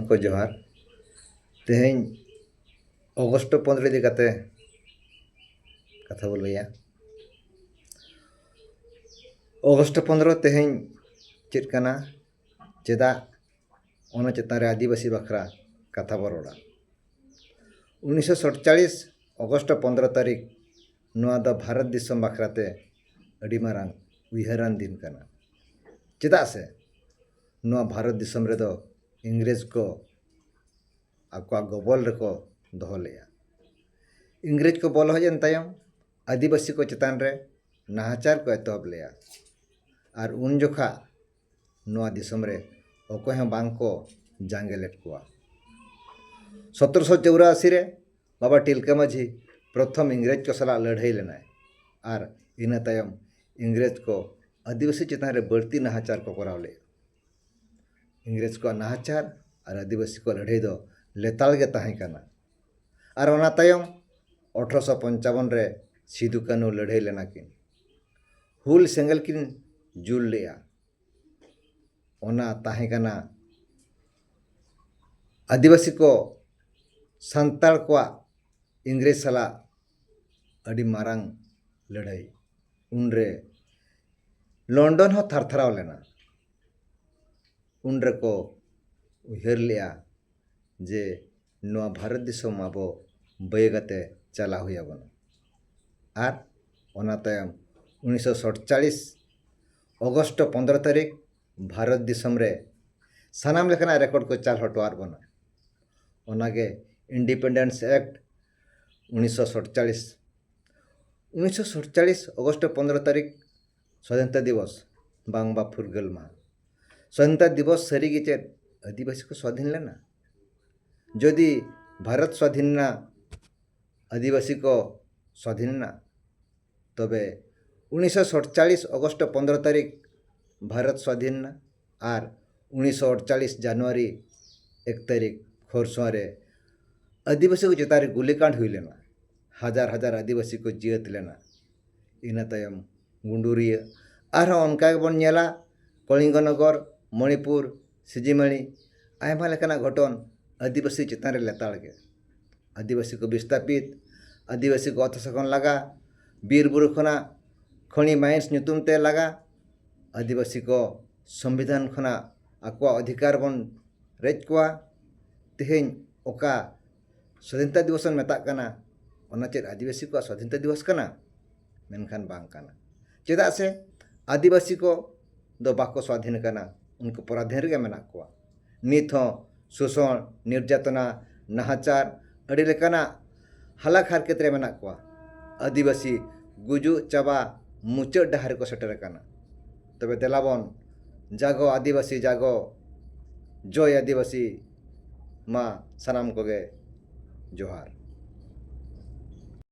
को जोहार तेहें अगस्ट 15 इदी काते कथा बोल लैया अगस्ट 15 तेहें चेद कना चेदा ओना चेतान रे आदिवासी बखरा कथा बरोड़ा 1947 अगस्ट 15 तारीख नोआ द भारत दिसम बखराते अडी मारांग उयहारान दिन कना चेदा से नोआ भारत दिसम रे दो इंग्रेज को आकवा गबल रेको दोहो लेया इंग्रेज को बोल हजन तायम आदिवासी को चेतान रे नाहाचार को एतहब लेया और उन जोखा नोआ दिसम रे अकोय हं बांग को जांगेलेट कुआ 1784 रे बाबा टिलका माझी प्रथम इंग्रेज को सला लड़ाई लेनाय और इना तायम इंग्रेज को आदिवासी चेतान रे बढ़ती नाहाचार को कराव ले इंग्रेज को नाहाचार और आदिवासी को लड़ाई दो लेताल गे ताहें काना और ओना तायम 1855 रे सिदु कानू लड़ाई लेना किन हुल सेंगल किन जुल लेया ओना ताहें काना आदिवासी को संताल को इंग्रेज सला अडी मारांग लड़ाई उनरे लंडन हो थरथराव लेना उनरे को उहर लिया जे नोआ भारत दिसम आबो बयगते चला हुआ बन और ओना तायम 1947 अगस्ट 15 तारीख भारत दिसम रे सानाम लेखना रेकॉर्ड को चाल हटवार बना ओनागे इंडिपेंडेंस एक्ट 1947 अगस्ट 15 तारीख स्वाधीनता दिवस बांगबा फुरगल मा स्वाधीनता दिवस सरी गे चेद आदिवासी को स्वाधीन लेना जदि भारत स्वाधीन ना आदिवासी को स्वाधीन ना तबे 1947 अगस्ट 15 तारीख भारत स्वाधीन ना और 1948 जनवरी 1 तारीख खोरसुआरे आदिवासी को चेतारे गुलिकांड हुई लेना हजार हजार आदिवासी को जियत लेना इना तायम गुंडूरिया और उनका बन नेला कलिंगनगर मणिपुर सिजिमणि आयमा लेकाना घटन आदिवासी चेतान रे लेताड़ के आदिवासी को विस्थापित आदिवासी को अथसकन लगा बीर बुरु खना खणी माइंस नुतुम ते लगा आदिवासी को संविधान खना आकवा अधिकार बन रेज कोआ तेहें ओका स्वाधीनता दिवस मेता कना ओना चेद आदिवासी को स्वाधीनता दिवस कना मेनखान बांग कना चेदा से आदिवासी को दो बाको स्वाधीन कना उनको पराधीन रे मेना कोआ नित हों शोषण निर्यातना नाहाचार अड़ी लेकाना हालाक हारकेत रे मेना कोआ आदिवासी गुजु चाबा मुचाद डहार को सेटर कना तबे देलाबन जागो आदिवासी जागो जय आदिवासी मा सनाम कोगे जोहार।